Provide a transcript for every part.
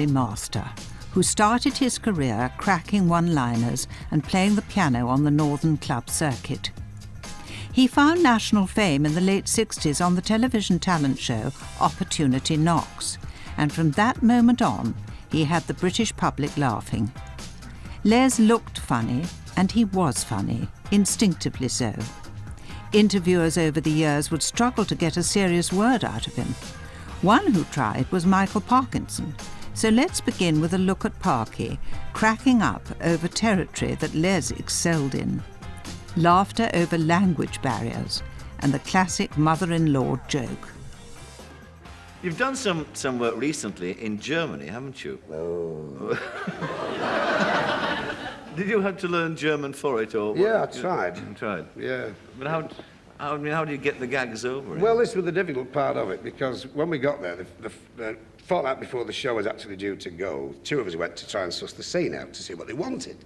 master who started his career cracking one-liners and playing the piano on the Northern Club circuit. He found national fame in the late 60s on the television talent show Opportunity Knocks, and from that moment on, he had the British public laughing. Les looked funny, and he was funny, instinctively so. Interviewers over the years would struggle to get a serious word out of him. One who tried was Michael Parkinson. So let's begin with a look at Parky, cracking up over territory that Les excelled in. Laughter over language barriers, and the classic mother-in-law joke. You've done some work recently in Germany, haven't you? Oh. Did you have to learn German for it, or? Yeah, I tried. You tried? Yeah. But how do you get the gags over it? Well, this was the difficult part of it, because when we got there, the fortnight before the show was actually due to go, two of us went to try and suss the scene out to see what they wanted.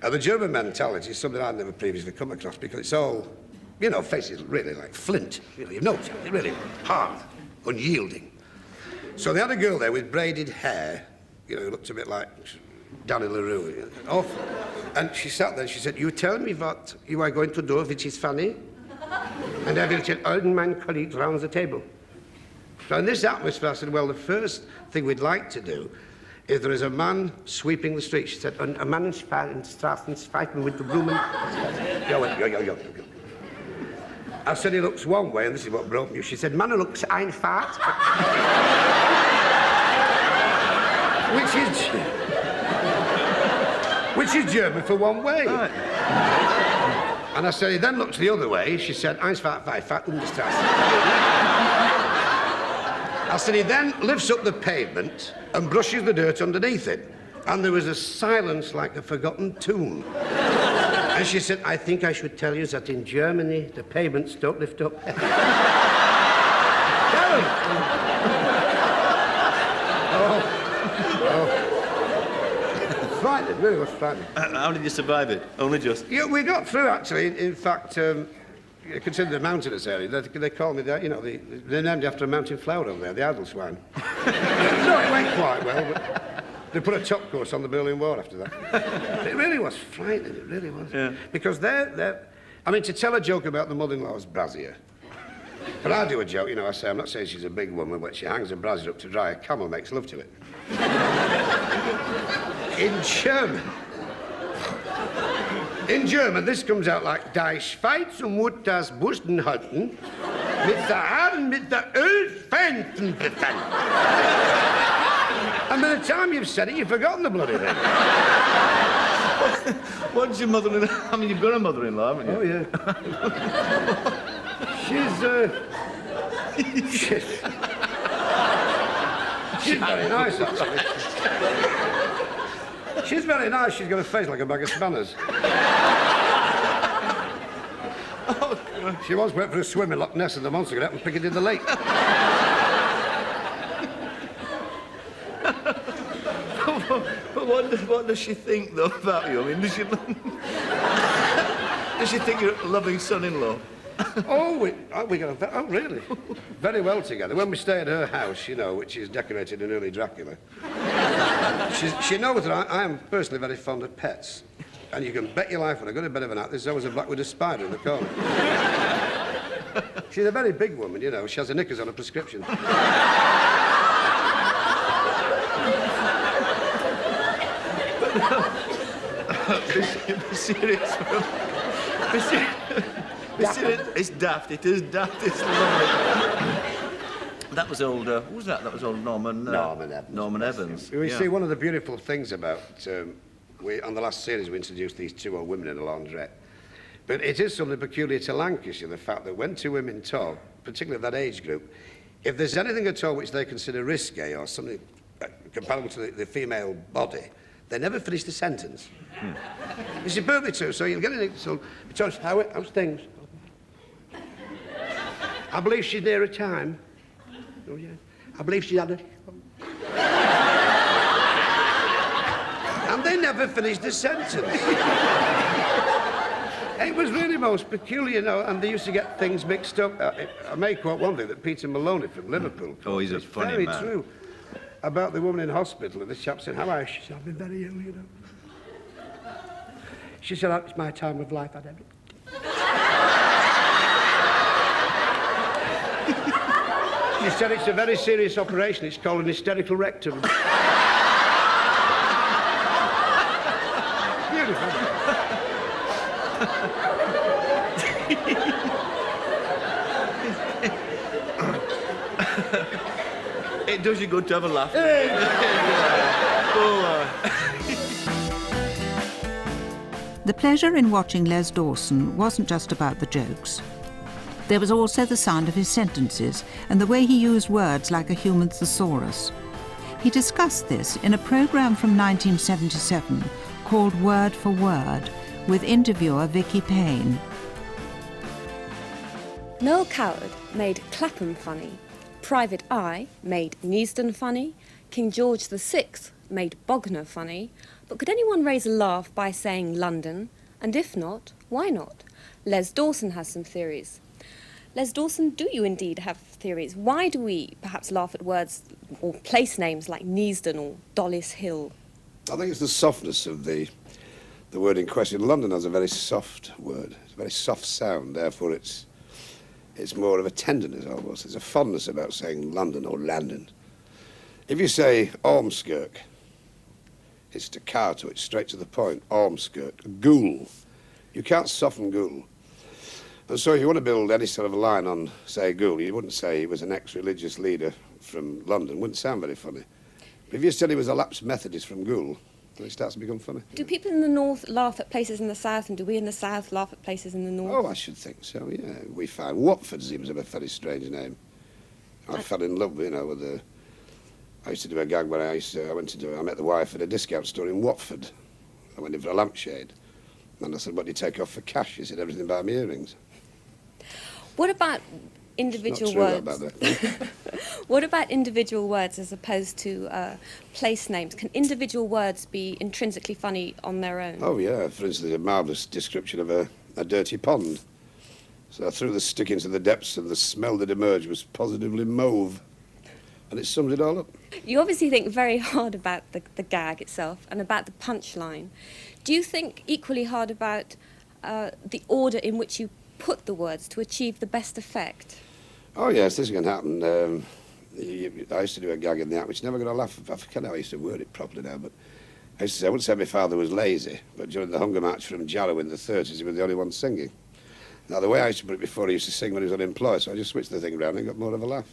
And the German mentality is something I'd never previously come across, because it's all, you know, faces really like flint, really, no, really hard, unyielding. So they had a girl there with braided hair, you know, who looked a bit like Danny LaRue, awful. And she sat there and she said, "You tell me what you are going to do, which is funny, and I will tell all my colleagues around the table." So in this atmosphere, I said, well, the first thing we'd like to do is there is a man sweeping the street. She said, a man in Straßen fighting with the broom and... Yo. I said, he looks one way, and this is what broke me. She said, man who looks einfach. Which is German for one way. Right. And I said, he then looks the other way. She said, einfach, I said, he then lifts up the pavement and brushes the dirt underneath it. And there was a silence like a forgotten tune. And she said, I think I should tell you that in Germany, the pavements don't lift up. Frightening, really was frightening. How did you survive it? Only just? Yeah, we got through, actually. In fact, considered a mountainous area. They call me that, you know, they're named after a mountain flower over there, the Adelswein. No, it went quite well, but they put a top course on the Berlin Wall after that. It really was frightening, it really was. Yeah. Because I mean, to tell a joke about the mother-in-law's brassiere, but I do a joke, you know, I say, I'm not saying she's a big woman, but she hangs a brassiere up to dry, a camel makes love to it. In German, this comes out like Die Schweiz muss das Busten halten, mit der Haaren mit der Ölfänzen. And by the time you've said it, you've forgotten the bloody thing. What's your mother-in-law? I mean, you've got a mother-in-law, haven't you? Oh, yeah. She's very nice, actually. She's very nice. She's got a face like a bag of spanners. Oh, she once went for a swim in Loch Ness and the monster got up and picked it in the lake. But what does she think, though, about you? I mean, does she think you're a loving son-in-law? We got really very well together. When we stay at her house, you know, which is decorated in early Dracula, she knows that I am personally very fond of pets. And you can bet your life when I go to bed of a night, there's always a black widow spider in the corner. She's a very big woman, you know. She has her knickers on a prescription. Be serious. It's daft. It is daft. It's lovely. That was old. Who was that? That was old Norman. Evans. Norman Evans. You see, one of the beautiful things about on the last series we introduced these two old women in a laundrette, but it is something peculiar to Lancashire, the fact that when two women talk, particularly that age group, if there's anything at all which they consider risque or something comparable to the female body, they never finish the sentence. This is perfectly true. So you'll get it. So, how's things? I believe she's near a time. Oh, yeah. I believe she had a... And they never finished the sentence. It was really most peculiar, you know, and they used to get things mixed up. I may quote one thing that Peter Maloney from Liverpool. Oh, he's a funny man. Very true. about the woman in hospital, and this chap said, how are you? She said, I've been very ill, you know. She said, oh, it's my time of life, I don't know. She said, it's a very serious operation. It's called an hysterical rectum. Beautiful. It does you good to have a laugh. The pleasure in watching Les Dawson wasn't just about the jokes. There was also the sound of his sentences and the way he used words like a human thesaurus. He discussed this in a programme from 1977 called Word for Word with interviewer Vicky Payne. Noel Coward made Clapham funny. Private Eye made Neasden funny. King George VI made Bognor funny. But could anyone raise a laugh by saying London? And if not, why not? Les Dawson has some theories. Les Dawson, do you indeed have theories? Why do we perhaps laugh at words or place names like Neasden or Dollis Hill? I think it's the softness of the word in question. London has a very soft word. It's a very soft sound, therefore it's more of a tenderness almost. There's a fondness about saying London or Landon. If you say Ormskirk, it's staccato, it's straight to the point. Ormskirk. Ghoul. You can't soften Ghoul. And so if you want to build any sort of a line on, say, Ghoul, you wouldn't say he was an ex-religious leader from London. Wouldn't sound very funny. But if you said he was a lapsed Methodist from Ghoul, then it starts to become funny. Do people in the north laugh at places in the south, and do we in the south laugh at places in the north? Oh, I should think so, yeah. We find Watford seems a very strange name. I fell in love, you know, with the... I used to do a gag where I met the wife at a discount store in Watford. I went in for a lampshade. And I said, what do you take off for cash? She said, everything but my earrings. What about individual words? What about individual words as opposed to place names? Can individual words be intrinsically funny on their own? Oh, yeah. For instance, a marvellous description of a dirty pond. So I threw the stick into the depths and the smell that emerged was positively mauve. And it sums it all up. You obviously think very hard about the gag itself and about the punchline. Do you think equally hard about the order in which you put the words to achieve the best effect? Oh, yes, this can happen. I used to do a gag in the act, which never got a laugh. I forget how I used to word it properly now, but I used to say, I wouldn't say my father was lazy, but during the Hunger March from Jarrow in the 30s, he was the only one singing. Now, the way I used to put it before, he used to sing when he was unemployed, so I just switched the thing around and got more of a laugh.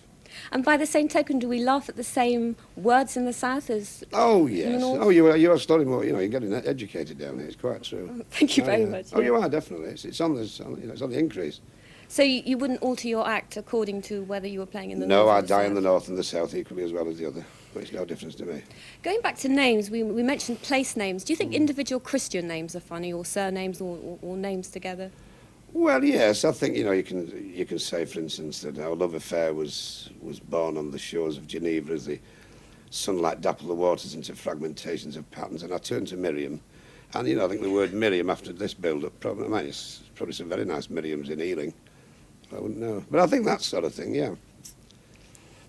And by the same token, do we laugh at the same words in the south as Oh, in the yes. north? Oh, you are studying more, you know, you're getting educated down here, it's quite true. Oh, thank you very much. Oh, yeah. you are, definitely. It's on the increase. So you wouldn't alter your act according to whether you were playing in the No, north or I the die south? in the north and the south equally as well as the other. Makes no difference to me. Going back to names, we mentioned place names. Do you think individual Christian names are funny, or surnames, or names together? Well, yes, I think, you know, you can say, for instance, that our love affair was born on the shores of Geneva as the sunlight dappled the waters into fragmentations of patterns, and I turned to Miriam, and, you know, I think the word Miriam after this build-up, probably some very nice Miriams in Ealing. I wouldn't know. But I think that sort of thing, yeah.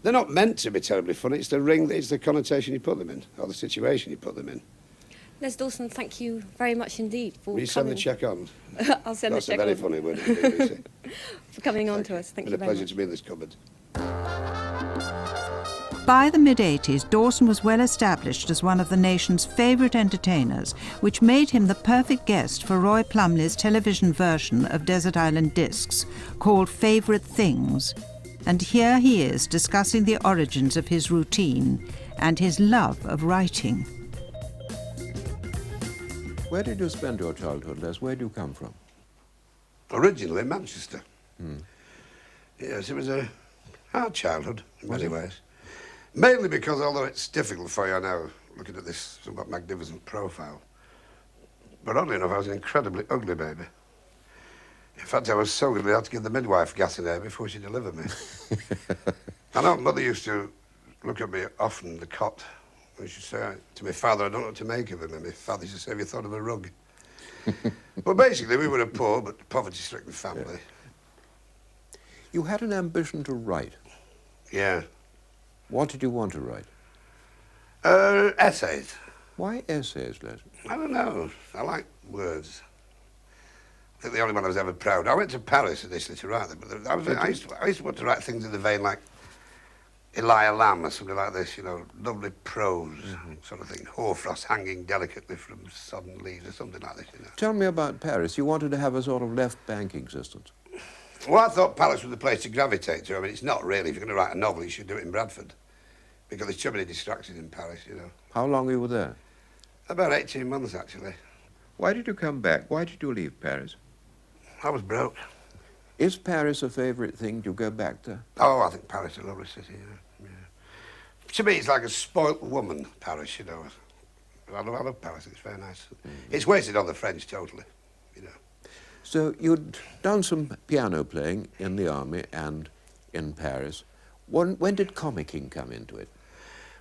They're not meant to be terribly funny, it's the connotation you put them in, or the situation you put them in. Les Dawson, thank you very much indeed for Will you coming. send the check on? I'll send That's the check a very on. funny word, Lucy. For coming on to us. Thank you It's been a very pleasure much. to be in this cupboard. By the mid-80s, Dawson was well established as one of the nation's favourite entertainers, which made him the perfect guest for Roy Plumley's television version of Desert Island Discs, called Favourite Things. And here he is discussing the origins of his routine and his love of writing. Where did you spend your childhood, Les? Where do you come from? Originally Manchester. Yes, it was a hard childhood in many ways. Mainly because, although it's difficult for you now, looking at this somewhat magnificent profile, but oddly enough, I was an incredibly ugly baby. In fact, I was so ugly I had to give the midwife gas in there before she delivered me. I know Mother used to look at me often in the cot. And she'd say to my father, I don't know what to make of him. And my father used to say, have you thought of a rug? But basically, we were a poor but poverty-stricken family. Yeah. You had an ambition to write. Yeah. What did you want to write? Essays. Why essays, Les? I don't know. I like words. I think the only one I was ever proud. I went to Paris initially to write them, but I used to want to write things in the vein like Elijah Lamb or something like this, you know, lovely prose sort of thing. Hoarfrost hanging delicately from sodden leaves or something like this, you know. Tell me about Paris. You wanted to have a sort of left bank existence. Well, I thought Paris was the place to gravitate to. I mean, it's not really. If you're going to write a novel, you should do it in Bradford. Because there's too many distractions in Paris, you know. How long were you there? About 18 months, actually. Why did you come back? Why did you leave Paris? I was broke. Is Paris a favourite thing to go back to? Oh, I think Paris is a lovely city, yeah. To me, it's like a spoilt woman, Paris, you know. I love Paris. It's very nice. It's wasted on the French, totally, you know. So you'd done some piano playing in the army and in Paris. When did comicking come into it?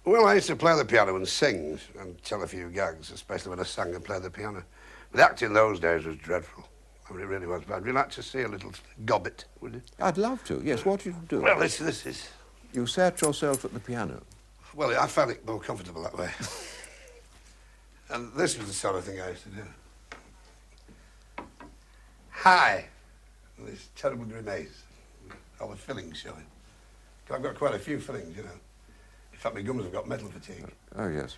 Well, I used to play the piano and sing and tell a few gags, especially when I sang and played the piano. But acting those days was dreadful. I mean, it really was bad. Would you like to see a little gobbet, would you? I'd love to, yes. What did you do? Well, this is... You sat yourself at the piano. Well, I found it more comfortable that way. And this was the sort of thing I used to do. Hi. And this terrible grimace. All the fillings showing. I've got quite a few fillings, you know. In fact, my gums have got metal fatigue. Oh, yes.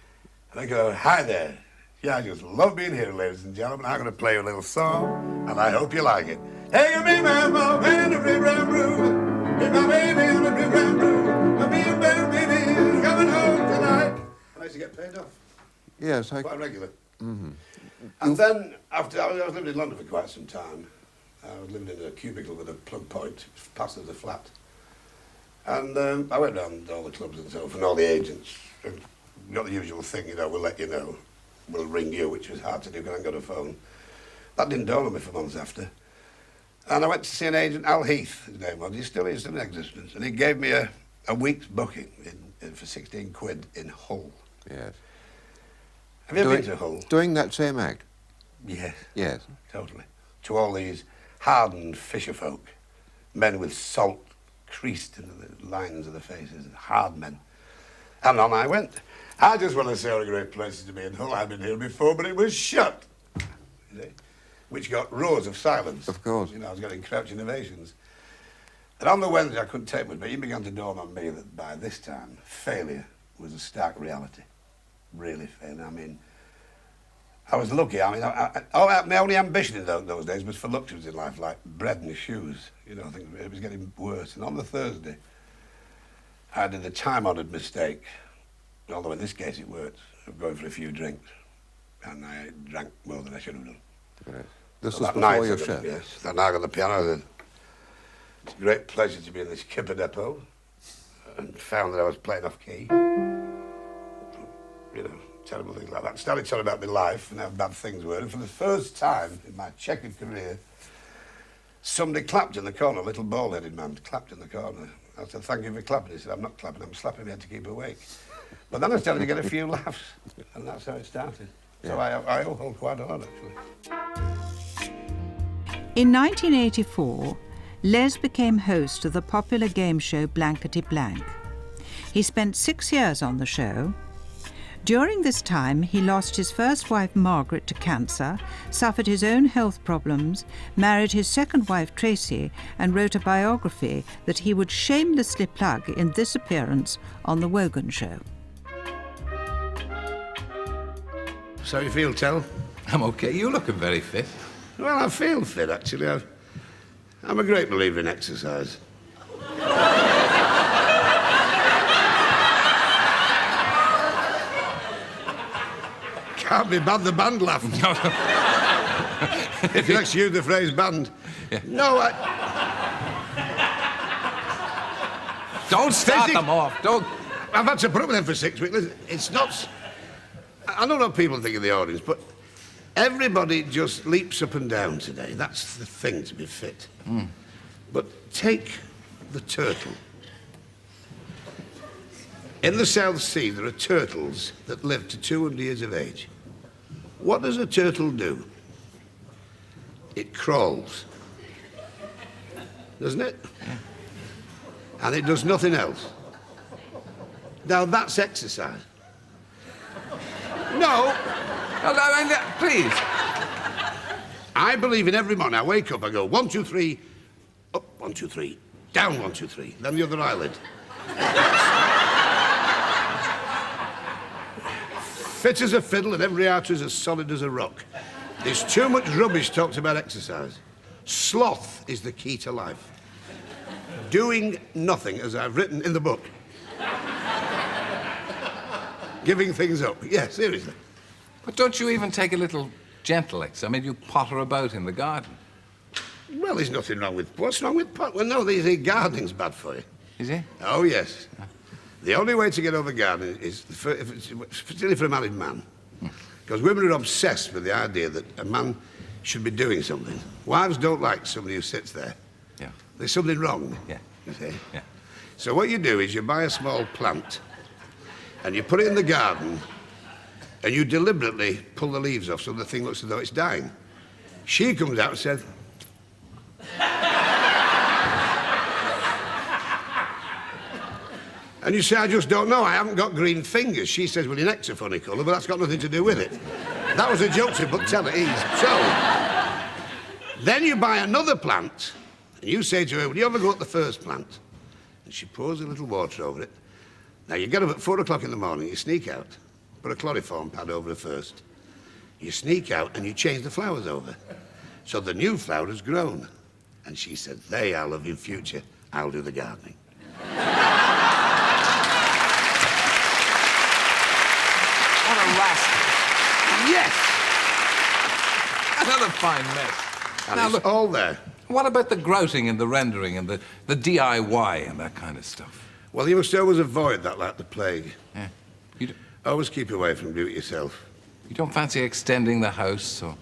And I go, hi there. Yeah, I just love being here, ladies and gentlemen. I'm going to play you a little song, and I hope you like it. Hey, me, my mom, and a rib ram room. Hey, my baby, and a rib ram room. My baby, coming home tonight. And I used to get paid off. Yes, Quite regular. Mm-hmm. And then, after I was living in London for quite some time. I was living in a cubicle with a plug point, past as a flat. And I went round all the clubs and so forth, and all the agents. And got the usual thing, you know, we'll let you know. We'll ring you, which was hard to do because I hadn't got a phone. That didn't dawn on me for months after. And I went to see an agent, Al Heath, his name was. He still is in existence. And he gave me a week's booking for 16 quid in Hull. Yes. Have you ever been to Hull? Doing that same act? Yes. Yes. Totally. To all these hardened fisher folk, men with salt creased into the lines of the faces, hard men. And on I went. I just want to say what a great place to be in Hull. I've been here before, but it was shut. You see? Which got roars of silence. Of course. You know, I was getting crouching ovations. And on the Wednesday, I couldn't take much, but it began to dawn on me that by this time, failure was a stark reality. Really failure. I mean, I was lucky. I mean, my only ambition in those days was for luxuries in life, like bread and shoes. You know, I think it was getting worse. And on the Thursday, I did the time-honoured mistake, although in this case it worked, of going for a few drinks. And I drank more than I should have done. Right. This So was that before night, your show? Yes. That night I got the piano. It's a great pleasure to be in this Kipper depot. And found that I was playing off key. You know, terrible things like that. Started talking about my life and how bad things were. And for the first time in my checkered career, somebody clapped in the corner, a little bald-headed man clapped in the corner. I said, thank you for clapping. He said, I'm not clapping, I'm slapping my head to keep awake. But then I started to get a few laughs, and that's how it started. Yeah. So I owe Hull quite a lot, actually. In 1984, Les became host of the popular game show Blankety Blank. He spent 6 years on the show. During this time, he lost his first wife, Margaret, to cancer, suffered his own health problems, married his second wife, Tracy, and wrote a biography that he would shamelessly plug in this appearance on The Wogan Show. So you feel, Tel? I'm okay. You're looking very fit. Well, I feel fit, actually. I'm a great believer in exercise. Can't be bad, the band laughed. If you excuse the phrase band. Yeah. No, Don't start them off. Don't. I've had to put up with them for 6 weeks. Listen, it's not... I don't know what people think of the audience, but everybody just leaps up and down today. That's the thing, to be fit. Mm. But take the turtle. In the South Sea, there are turtles that live to 200 years of age. What does a turtle do? It crawls. Doesn't it? Yeah. And it does nothing else. Now, that's exercise. No. Please. I believe in every morning. I wake up, I go 1, 2, 3, up 1, 2, 3, down 1, 2, 3, then the other eyelid. Fit as a fiddle and every artery's as solid as a rock. There's too much rubbish talked about exercise. Sloth is the key to life. Doing nothing, as I've written in the book. Giving things up. Yeah, seriously. But don't you even take a little gentle exercise? I mean, you potter about in the garden. Well, there's nothing wrong with... What's wrong with pot? Well, no, gardening's bad for you. Is it? Oh, yes. The only way to get over gardening is, particularly for a married man, because women are obsessed with the idea that a man should be doing something. Wives don't like somebody who sits there. Yeah. There's something wrong. Yeah. You see? Yeah. So what you do is you buy a small plant and you put it in the garden and you deliberately pull the leaves off so the thing looks as though it's dying. She comes out and says, and you say, I just don't know, I haven't got green fingers. She says, well, your neck's a funny colour, but that's got nothing to do with it. That was a joke to but tell it easy. So, then you buy another plant, and you say to her, will you ever go at the first plant? And she pours a little water over it. Now, you get up at 4 o'clock in the morning, you sneak out, put a chloroform pad over the first. You sneak out and you change the flowers over. So the new flower has grown. And she said, there, I love you, future. I'll do the gardening. What a rascal. Yes! Another fine mess. And Now, it's look, all there. what about the grouting and the rendering and the DIY and that kind of stuff? Well, you must always avoid that like the plague. Yeah. Always keep away from do it yourself. You don't fancy extending the house or...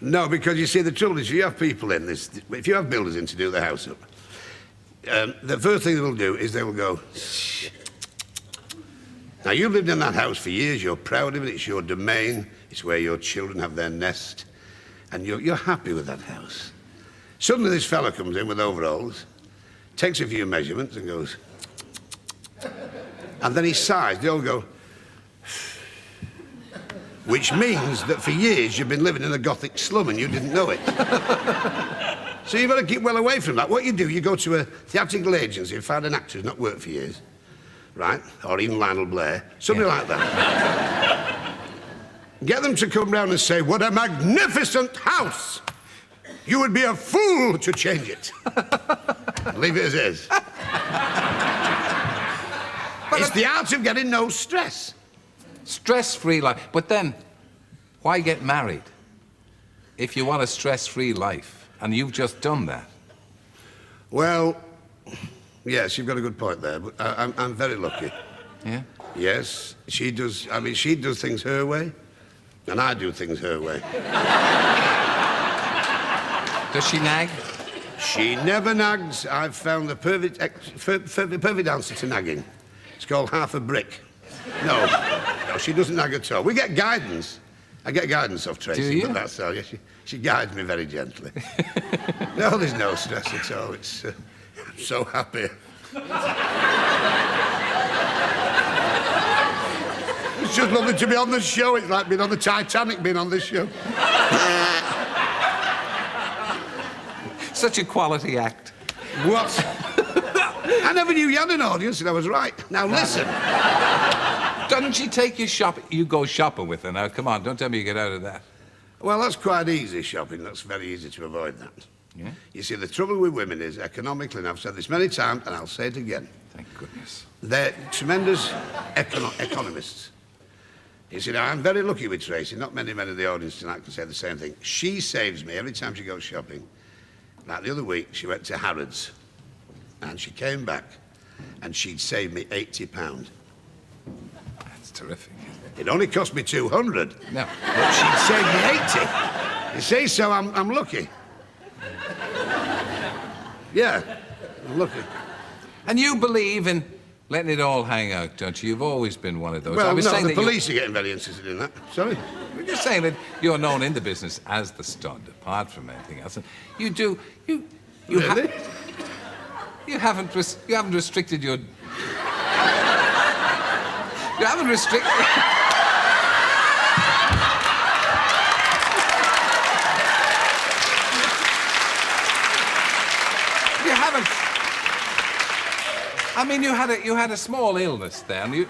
No, because you see, the trouble is, if you have people in this, if you have builders in to do the house up, the first thing they will do is they will go, shh. Now, you've lived in that house for years, you're proud of it, it's your domain, it's where your children have their nest, and you're happy with that house. Suddenly this fella comes in with overalls, takes a few measurements and goes, and then he sighs, they all go, which means that for years you've been living in a Gothic slum and you didn't know it. So you've got to keep well away from that. What you do, you go to a theatrical agency and find an actor who's not worked for years, right? Or even Lionel Blair, something like that. Get them to come round and say, what a magnificent house! You would be a fool to change it. Leave it as is. It's the art of getting no stress. Stress-free life. But then, why get married if you want a stress-free life? And you've just done that. Well, yes, you've got a good point there, but I'm very lucky. Yeah? Yes, she does, I mean, she does things her way, and I do things her way. Does she nag? She never nags. I've found the perfect answer to nagging. It's called half a brick. No, she doesn't nag at all. We get guidance. I get guidance off Tracy, Do you? but that's all. Yeah, she guides me very gently. No, there's no stress at all. It's, I'm so happy. It's just lovely to be on the show. It's like being on the Titanic, being on this show. Such a quality act. What? I never knew you had an audience, and I was right. Now listen. Doesn't she take you shopping? You go shopping with her now. Come on, don't tell me you get out of that. Well, that's quite easy shopping. That's very easy to avoid that. Yeah? You see, the trouble with women is economically, and I've said this many times, and I'll say it again. Thank goodness. They're tremendous economists. You see, now, I'm very lucky with Tracy. Not many men in the audience tonight can say the same thing. She saves me every time she goes shopping. Like the other week, she went to Harrods, and she came back, and she'd saved me £80. That's terrific. It only cost me 200. No. But she'd saved me 80. You see, so I'm lucky. Yeah, I'm lucky. And you believe in letting it all hang out, don't you? You've always been one of those. Well, I was no, saying the that police are getting very interested in that. Sorry? We're just saying that you're known in the business as the stud, apart from anything else. And you do, you Really? you haven't restricted your... You haven't restricted... I mean, you had a small illness there, and you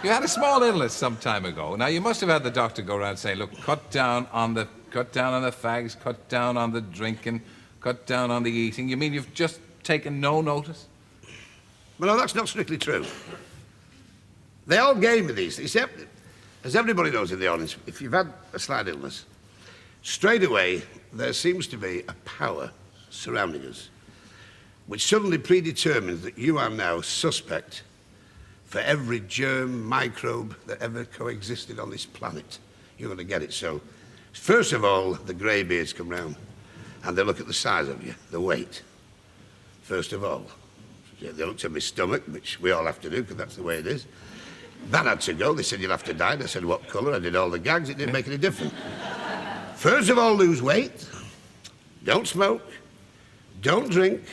had a small illness some time ago. Now, you must have had the doctor go around saying, look, cut down on the fags, cut down on the drinking, cut down on the eating. You mean you've just taken no notice? Well, no, that's not strictly true. They all gave me these, except, as everybody knows in the audience, if you've had a slight illness, straight away there seems to be a power surrounding us which suddenly predetermines that you are now suspect for every germ, microbe that ever coexisted on this planet. You're going to get it. So, first of all, the greybeards come round and they look at the size of you, the weight, first of all. They looked at my stomach, which we all have to do, because that's the way it is. That had to go. They said, you'll have to diet. I said, what colour? I did all the gags. It didn't make any difference. First of all, lose weight. Don't smoke. Don't drink.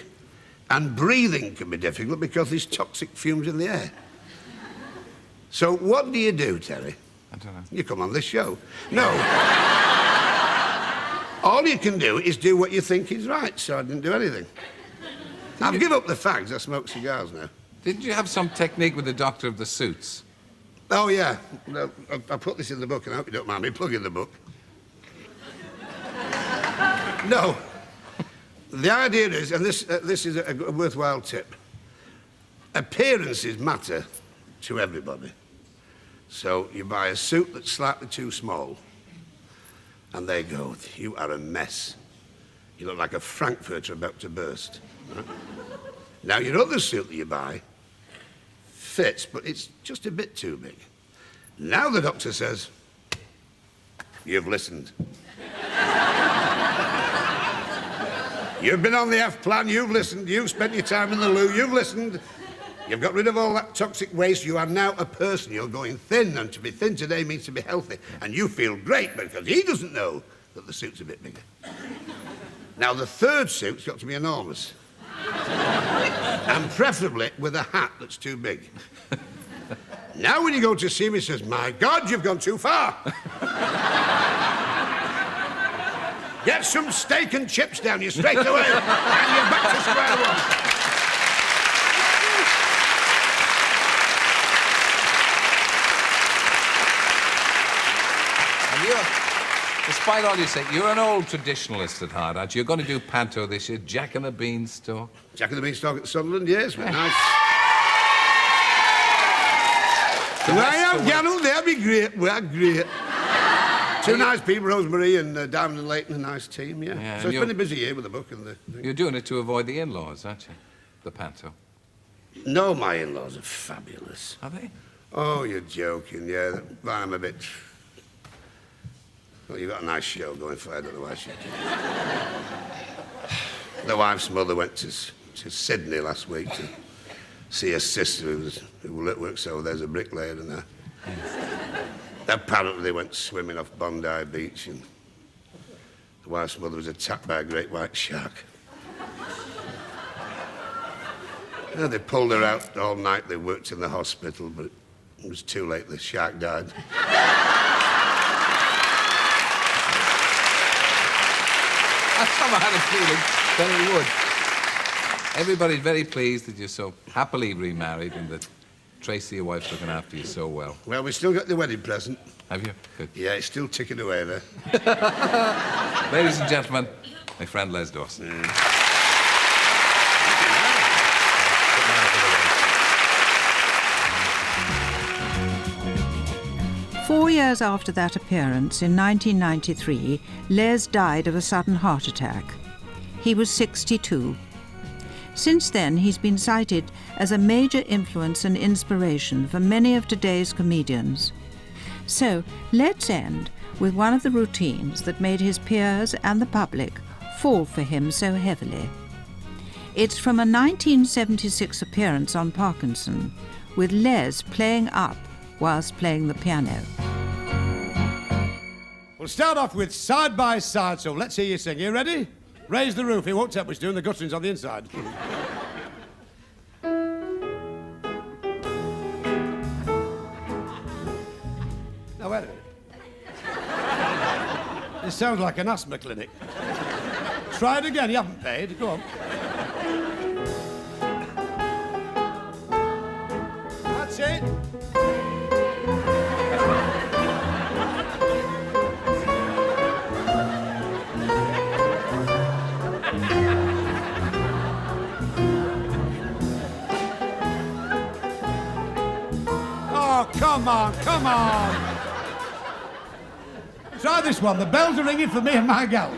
And breathing can be difficult because there's toxic fumes in the air. So what do you do, Terry? I don't know. You come on this show. No. All you can do is do what you think is right, so I didn't do anything. I've given up the fags. I smoke cigars now. Didn't you have some technique with the doctor of the suits? Oh, yeah. No, I put this in the book, and I hope you don't mind me plugging the book. No. The idea is, and this is a worthwhile tip, appearances matter to everybody. So you buy a suit that's slightly too small, and they go, you are a mess. You look like a frankfurter about to burst. Right? Now, your other suit that you buy fits, but it's just a bit too big. Now the doctor says, you've listened. You've been on the F plan, you've listened, you've spent your time in the loo, you've listened. You've got rid of all that toxic waste, you are now a person, you're going thin, and to be thin today means to be healthy. And you feel great because he doesn't know that the suit's a bit bigger. Now, the third suit's got to be enormous. And preferably with a hat that's too big. Now when you go to see him, he says, my God, you've gone too far. Get some steak and chips down you straight away, and you're back to square one. Despite all you say, you're an old traditionalist at heart, aren't you? You're going to do panto this year, Jack and the Beanstalk. Jack and the Beanstalk at Sunderland, yes, but nice. I am Gannell, they'll be great, we're great. Two nice people, Rosemary and Diamond and Leighton, a nice team, yeah. So it's been a busy year with the book and the thing. You're doing it to avoid the in-laws, aren't you? The panto. No, my in-laws are fabulous. Are they? Oh, you're joking, yeah. I'm a bit... Well, you've got a nice show going for it, I don't know why she did. The wife's mother went to Sydney last week to see her sister who works over there as a bricklayer and that. Apparently they went swimming off Bondi Beach and the wife's mother was attacked by a great white shark. Yeah, they pulled her out all night. They worked in the hospital, but it was too late. The shark died. I had a feeling that it would. Everybody's very pleased that you're so happily remarried and that Tracy, your wife's looking after you so well. Well, we still got the wedding present. Have you? Good. Yeah, it's still ticking away there. Ladies and gentlemen, my friend Les Dawson. Yeah. 4 years after that appearance, in 1993, Les died of a sudden heart attack. He was 62. Since then, he's been cited as a major influence and inspiration for many of today's comedians. So, let's end with one of the routines that made his peers and the public fall for him so heavily. It's from a 1976 appearance on Parkinson, with Les playing up whilst playing the piano. We'll start off with Side by Side, so let's hear you sing. You ready? Raise the roof. It won't take much doing. The guttering's on the inside. Now, wait a minute. This sounds like an asthma clinic. Try it again. You haven't paid. Go on. That's it. Oh, come on, come on. Try this one. The bells are ringing for me and my gal.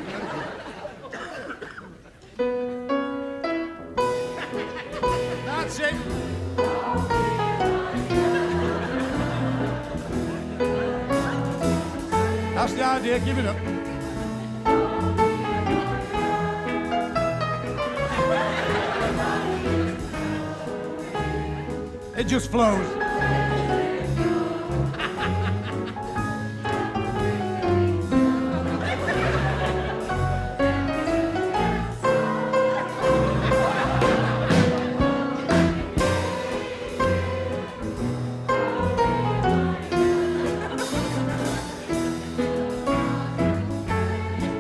That's it. That's the idea. Give it up. It just flows.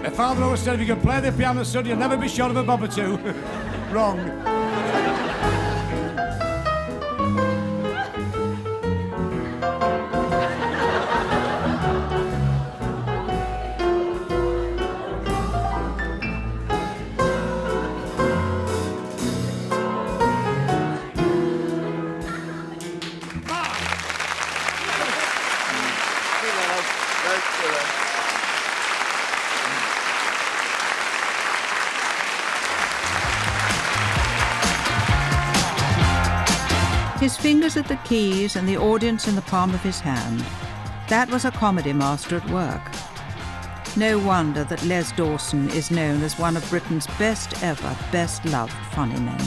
My father always said if you could play the piano, son, you'll never be short of a bob or two. Wrong. His fingers at the keys and the audience in the palm of his hand. That was a comedy master at work. No wonder that Les Dawson is known as one of Britain's best ever, best loved funny men.